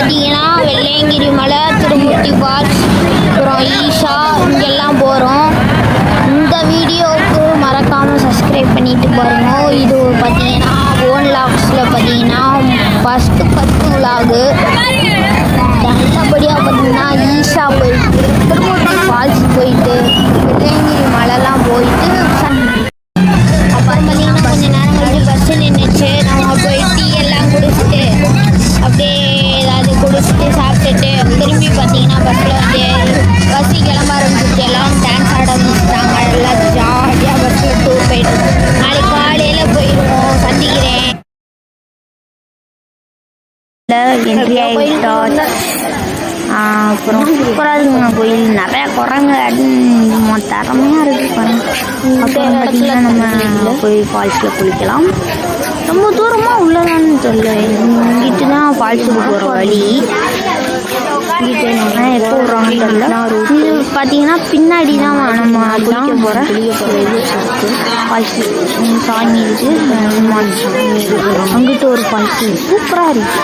பார்த்தீங்கன்னா வெள்ளையங்கிரி மலை, திருமூர்த்தி ஃபால்ஸ், அப்புறம் ஈஷா இங்கெல்லாம் போகிறோம். இந்த வீடியோவுக்கு மறக்காமல் சப்ஸ்கிரைப் பண்ணிட்டு பாருங்க. இது பார்த்தீங்கன்னா ஓன் லாக்ஸில் பார்த்தீங்கன்னா ஃபஸ்ட்டு விலாகு. நல்லபடியாக பார்த்தீங்கன்னா ஈஷா போயிட்டு, திருமூர்த்தி ஃபால்ஸ் போயிட்டு, வெள்ளையங்கிரி மலைலாம் போயிட்டு, அப்புறம் பார்த்தீங்கன்னா கொஞ்சம் நேரம் கழிச்சு பஸ்ஸு நின்றுச்சு. நம்ம போய் டீ எல்லாம் குடிச்சிட்டு அப்படியே ஏதாவது குடிச்சிட்டு சாப்பிட்டுட்டு திரும்பி பார்த்தீங்கன்னா பஸ்ஸில் வந்து பஸ்ஸு கிளம்ப ஆரம்பிச்சிச்சு. எல்லாம் டான்ஸ் ஆட ஆரம்பிச்சிட்டாங்க. எல்லாம் ஜாலியாக பஸ்ஸில் டூர் போயிட்டு நாளைக்கு காலையில் போயிடுவோம். சந்திக்கிறேன். அப்புறம் சூப்பராக இருக்குங்க கோயில். நிறையா குரங்கு திறமையாக இருக்குது பாருங்க. அப்புறம் பார்த்தீங்கன்னா நம்ம போய் ஃபால்ஸில் குளிக்கலாம். ரொம்ப தூரமாக உள்ளதான்னு தெரியல. இங்கிட்டு தான் ஃபால்ஸுக்கு போகிற வழி. இங்கிட்டு என்னன்னா எப்போ விட்றாங்கன்னு தெரியல. இது பார்த்தீங்கன்னா பின்னாடி தான் நம்ம குளிக்க போகிற இது ஃபால்ஸு. சாமி இருக்குது, அங்கிட்டு ஒரு ஃபால்ஸு சூப்பராக இருக்குது.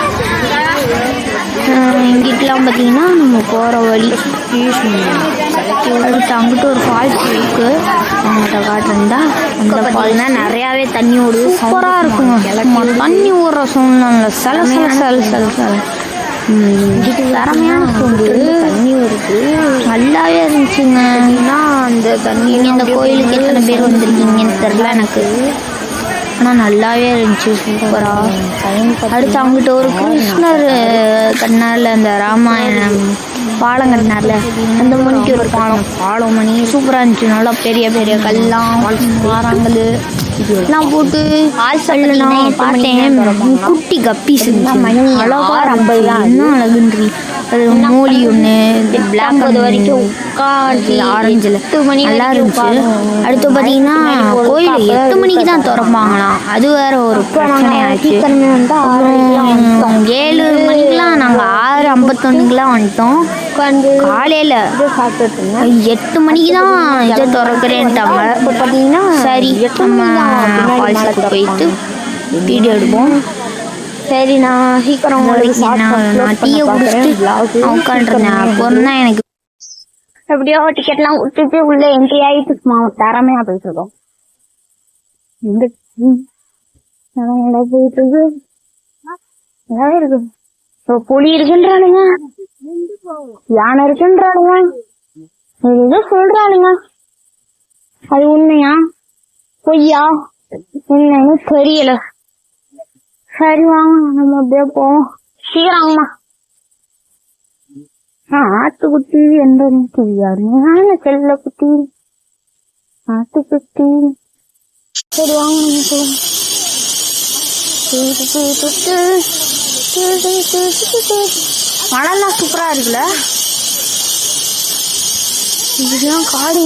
இங்கிட்டலாம் பார்த்தீங்கன்னா நம்ம போகிற வழி. அடுத்து அங்கிட்ட ஒரு ஃபால்ஸ் இருக்குது, அவங்கள்ட்ட காட்டுறா. அந்த ஃபால்ஸ்னா நிறையாவே தண்ணி ஓடுது, சூப்பராக இருக்குங்க. தண்ணி ஓடுற சவுண்ட்லாம் இல்லை, சல சல சல சல சல திறமையாக இருக்கும். தண்ணி வருது, நல்லாவே இருந்துச்சுங்க. அந்த தண்ணி இந்த கோயிலுக்கு எத்தனை பேர் வந்திருக்கீங்கன்னு தெரில எனக்கு, ஆனால் நல்லாவே இருந்துச்சு, சூப்பராக. அடுத்து அவங்ககிட்ட ஒரு கிருஷ்ணர் கண்ணால் அந்த ராமாயணம் பாலம் கட்டினார்ல, அந்த மணிக்கு ஒரு பாலம் மணி சூப்பராக இருந்துச்சு. நல்லா பெரிய பெரிய கல்லாம் மரங்கள் இதெல்லாம் போட்டு நான் பார்த்தேன். குட்டி கப்பீஸ் இருந்துச்சு, அழகா ரொம்ப இன்னும் அழகுன்றி. அது மூலி ஒன்று பிளாக் வரைக்கும் உட்காந்து ஆரஞ்சில் 8 மணி நல்லா இருந்துச்சு. அடுத்து பார்த்தீங்கன்னா கோயில் 8 மணிக்கு தான் திறப்பாங்களாம். அது வேற ஒரு பிரச்சனையாச்சு. 7 மணிக்கெலாம் நாங்கள் 6:51 வந்துட்டோம். காலையில் 8 மணிக்கு தான் இதை திறக்கிறேன்ட்டாங்க. பார்த்தீங்கன்னா சரி நம்ம ஃபால்ஸுக்கு போயிட்டு வீடியோ எடுப்போம். சரி நான் சீக்கிரம் நான் டீயை குடிச்சிட்டு உட்காந்துருந்தேன். அப்போ தான் எனக்கு எப்படியோ டிக்கெட்லாம் விட்டுட்டு உள்ள என்ட்ரி ஆகிட்டு திறமையாக போயிட்டு இருக்கோம். போயிட்டு இருக்கு, நல்லா இருக்கு. புலி இருக்குன்றானுங்க, யானை இருக்குன்றானுங்க, ஏதோ சொல்றானுங்க. அது உண்மையா பொய்யா என்னன்னு தெரியல. சரி வாங்க நம்ம அப்படியே போவோம். சீக்கிரங்கம்மா. ஆட்டுக்குட்டி எந்த தெரியாது, செல்ல குட்டி ஆட்டுக்குட்டி. சரி வாங்க நம்ம போவோம். மழைலாம் சூப்பரா இருக்குல்ல. இதுதான் காடு.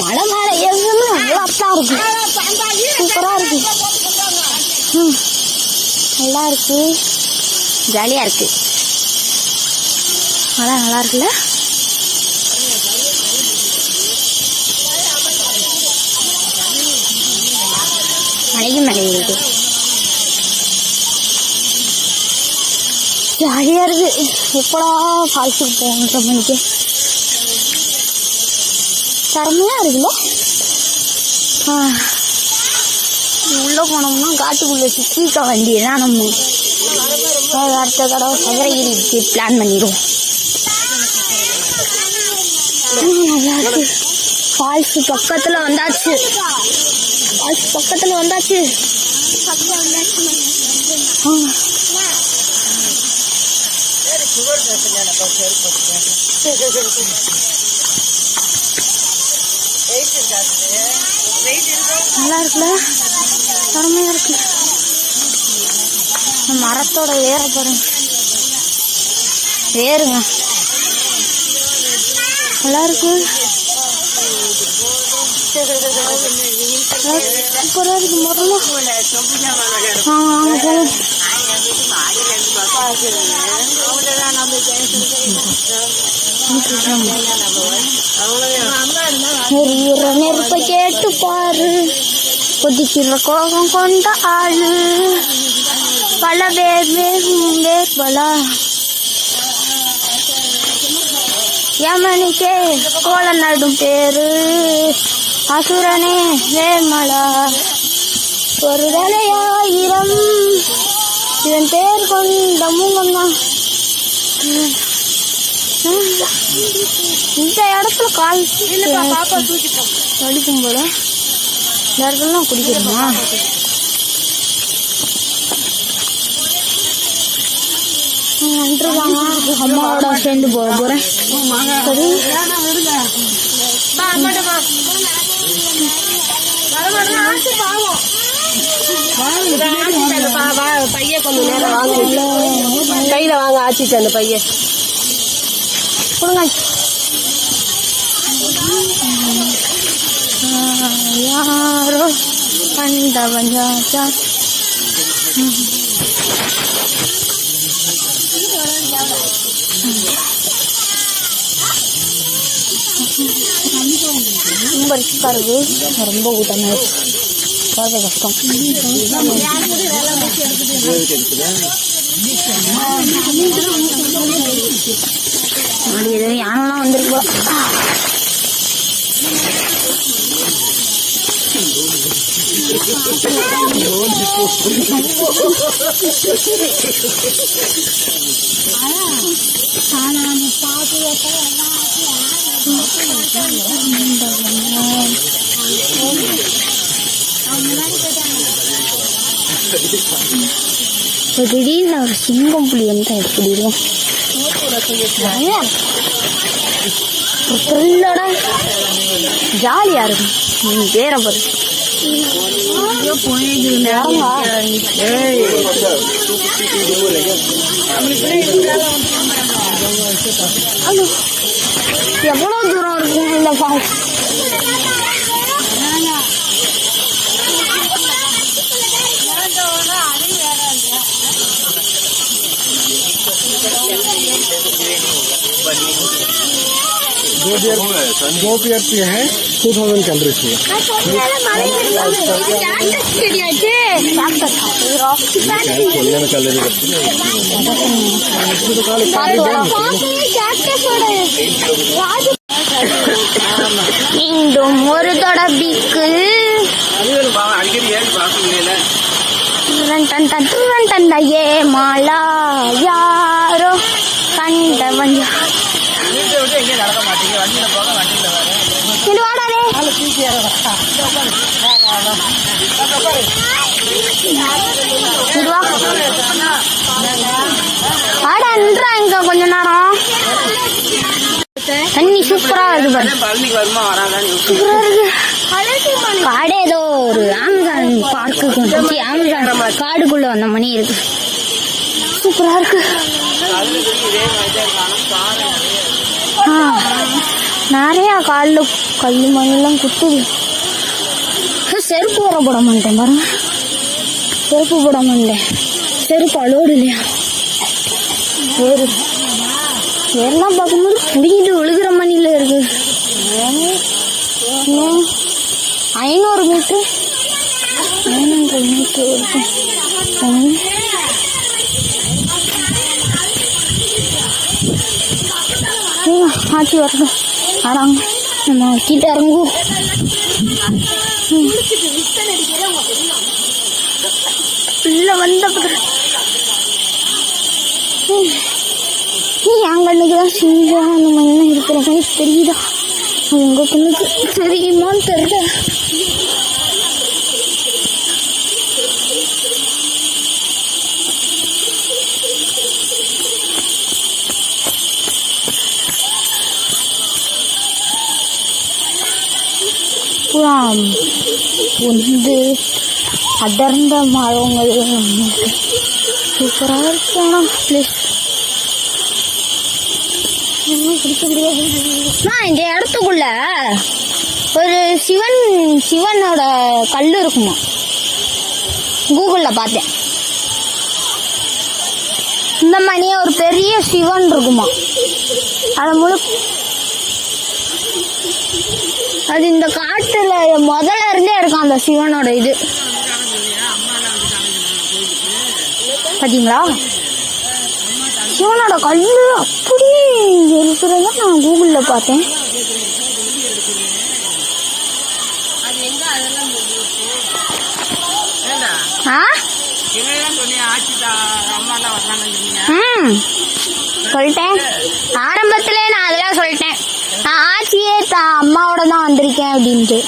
மழை மேல ஏறுதுன்னு அப்பா இருக்கு, சூப்பரா இருக்கு, நல்லா இருக்கு, ஜாலியா இருக்கு. மழை நல்லா இருக்குல்ல. மழைக்கு மழை இருக்கு, ஜாலியா இருக்கு. எப்படா ஃபால்ஸுக்கு போகணுன்ற மணிக்கு திறமையா இருக்குல்ல. உள்ள போனோம்னா காட்டுக்குள்ள சுற்றிக்க வேண்டியதான். நம்ம அடுத்த தடவை சதுரகிரிக்கு பிளான் பண்ணிடுவோம். நல்லா இருக்கு. ஃபால்ஸ் பக்கத்துல வந்தாச்சு, ஃபால்ஸ் பக்கத்துல வந்தாச்சு. நல்லா இருக்குல்ல, திறமையா இருக்கு. மரத்தோட வேற பாருங்க, வேறுங்க நல்லா இருக்கு, சூப்பரா இருக்கு. மரம் நெருப்பை கேட்டு பாரு, கொதிக்கிற கோபம் கொண்ட ஆளு, பல பேர் பலா யமனுக்கே கோலம் நடும் பேரு அசுரனே வேமலா ஒரு தலையாயிரம் இதன் பேர் கொண்ட மூங்கம்தான். இந்த இடத்துல கால் வலிக்கும் போல இந்த இடத்துலலாம் குடிக்கணுமா? அம்மாவோட சேர்ந்து போறேன். சரி பைய கொஞ்சம் நேரம் வாங்க, கையில வாங்க ஆச்சிச்சு அந்த பைய கொடுங்க. யாரோ கண்டவன் ராஜா ரொம்ப ரிஸ்கா இருக்கு, ரொம்ப கூட்டமா இருக்கு, ரொம்ப கஷ்டம். யானெல்லாம் வந்துருக்கு. திடீர்னு ஒரு சிங்கம் புலி வந்து எப்படி இருக்கும்? ஜாலியா இருக்கும். வேற பாரு எவ்வளவு தூரம் இருக்கும் இந்த ஃபால்ஸ்? दो पेयर की है 2000 कैलोरीज की மீண்டும் ஒரு தொடர்பிக்கு ஏ மாலா யாரோ கண்டவன் கொஞ்ச நேரம் தண்ணி சூப்பரா இருக்கு. காடே ஏதோ ஒரு அமேசான் பார்க்கு அமேசான் காடுக்குள்ள வந்த மணி இருக்கு. சூப்பரா இருக்கு. நிறைய காலில் கல் மண்ணெல்லாம் குத்துது. செருப்பு வர போட மாட்டேன் பாருங்க, செருப்பு போட மாட்டேன். செருப்பு அலோடு இல்லையா? வேறு வேறெல்லாம் பார்க்கும்போது முடிக்கிட்டு விழுகிற மணில இருக்கு. 500 மீட்டர் 500 மீட்டர் இருக்கு. ஆட்சி வரட்டும். ஆறாங்க நம்ம கிட்ட இறங்கும். உள்ள வந்த என் கண்ணுக்கு தான் சிங்கம் அந்த மாதிரி இருக்கிற மாதிரி தெரியுதா? உங்க கண்ணுக்கு தெரியுமான்னு தெரியல. வந்து அடர்ந்த மரங்கள் சூப்பராக இருக்கணும். இந்த இடத்துக்குள்ள ஒரு சிவனோட கல் இருக்குமா? கூகுள்ல பார்த்தேன். இந்த மாதிரியே ஒரு பெரிய சிவன் இருக்குமா? அது இந்த காட்டுல முதல்ல இருந்தே இருக்கும் அந்த சிவனோட இது. பாத்தீங்களா? சிவனோட கல் அப்படியே இருக்கிறத நான் கூகுளில் பார்த்தேன். சொல்லிட்டேன் ஆரம்பத்திலே, நான் அதெல்லாம் சொல்லிட்டேன். நான் ஆச்சியே அம்மாவோட தான் வந்திருக்கேன் அப்படின்ட்டு.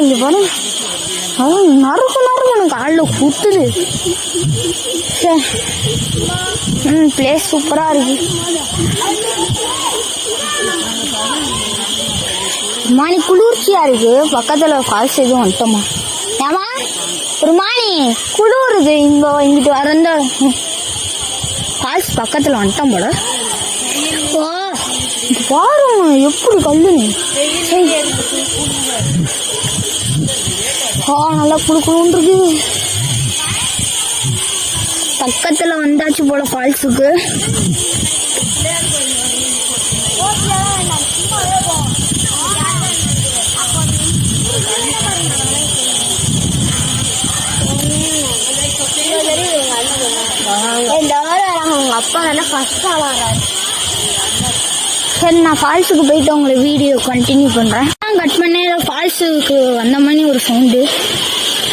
இங்க பாரு, நறுக்கு நறுக்கு காலில் குத்துது. பிளேஸ் சூப்பரா இருக்கு. மாணி குளிர்ச்சியா இருக்கு. பக்கத்துல ஃபால்ஸ் எதுவும் வந்துட்டோமா? ஏமா ஒரு மாணி குளிருது. இங்கிட்டு வரந்த ஃபால்ஸ் பக்கத்துல வந்துட்டோம் போல. பாருங்க எப்படி கல்லுன்னு. நல்லா குழு குழுன்னு இருக்கு. பக்கத்துல வந்தாச்சு போல ஃபால்ஸுக்கு. உங்க அப்பா நல்லா ஃபர்ஸ்ட் ஆளாறாரு. சரி, நான் ஃபால்ஸுக்கு போயிட்டு உங்களை வீடியோ கண்டினியூ பண்றேன். கட் பண்ண ஃபால்ஸுக்கு வந்த மாதிரி ஒரு சவுண்டு.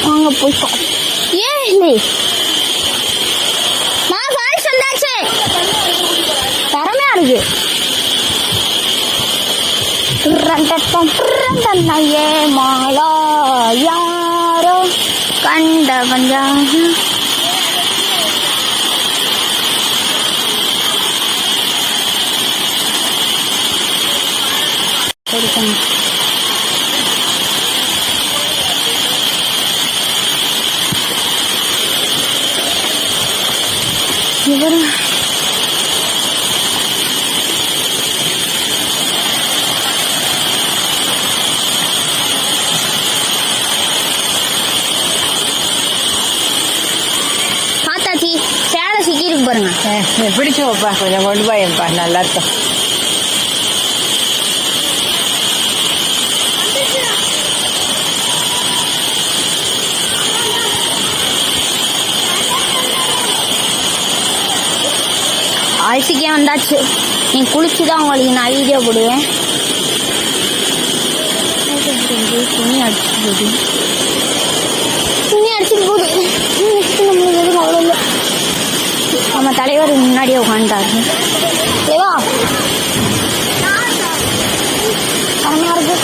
வாங்க போய் ஏன் இல்லை ஃபால்ஸ் வந்தாச்சு. திறமையா இருக்கு. ஏ மாலா யாரோ கண்டவன் கொடுக்கணும். இவர் பார்த்தாச்சி. சேலை சிக்கிருக்கு பாருங்க. பிடிச்சு வைப்பா, கொஞ்சம் கொண்டு போயப்பா, நல்லா இருக்கும். அரிசிக்கே வந்தாச்சு. நீ குளிச்சுதான் உங்களுக்கு நான் வீடியோ போடுவேன். துணி அடிச்சுட்டு போகுது. நம்மளுக்கு எதுவும் அவ்வளோ இல்லை. நம்ம தலைவர் முன்னாடியே உட்காந்துட்டாரு. ஏவா அருமையா இருக்கு.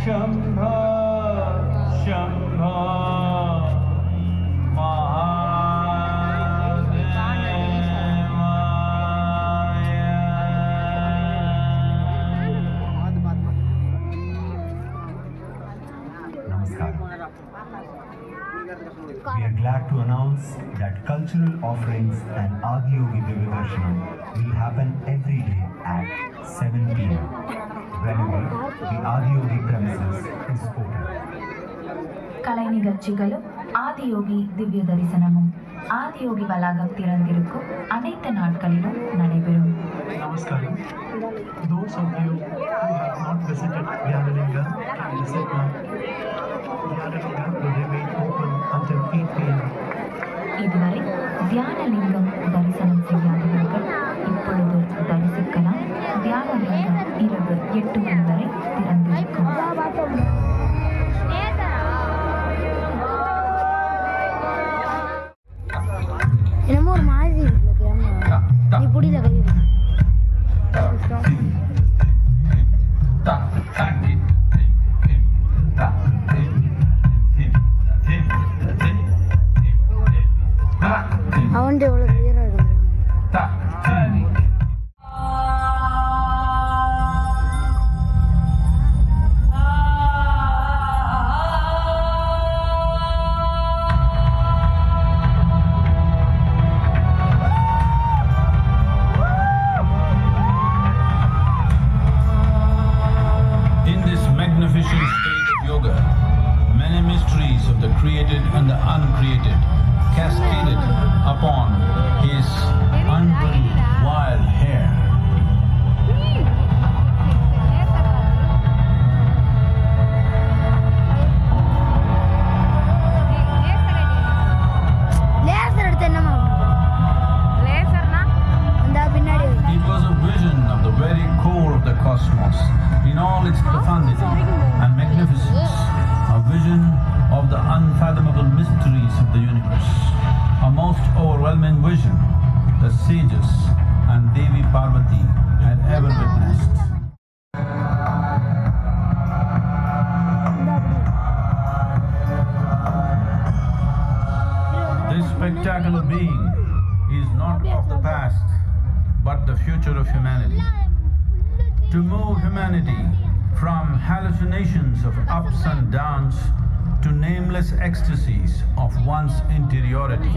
Shambho Shambho We are glad to announce that cultural offerings and Adiyogi Divyadarsanam will happen every day at 7 p.m. whenever the Adiyogi premises is open. கலை நிகழ்ச்சிகளும் ஆதியோகி திவ்ய தரிசனமும் ஆதியோகி வளாகம் திறந்திருக்கும் அனைத்து நாட்களிலும் நடைபெறும். Namaskaram. Those of you who have not visited Vyanalinga can visit now. Vyanalinga will remain open until 8 p.m. இதுவரை தியானலிங்கம் தரிசனம் செய்யாதவர்கள் இப்பொழுது தரிசிக்கலாம். தியானலிங்கம் இரவு 8 மணி வரை திறந்திருக்கும். என்னமோ ஒரு மாதிரி இருக்கு நீ புடியில கை அவன்ட்டு எவ்வளோ கிளியராக இருக்கு. In this magnificent state of yoga, many mysteries of the created and the uncreated cascaded upon his unbridled wild hair. Laser எடுத்து என்னமா அந்த பின்னாடி It was a vision of the very core of the cosmos in all its profundity and magnificence, a vision of the unfathomable mysteries of the universe, a most overwhelming vision the sages and Devi Parvati had ever witnessed. This spectacular being is not of the past, but the future of humanity. To move humanity from hallucinations of ups and downs to nameless ecstasies of one's interiority.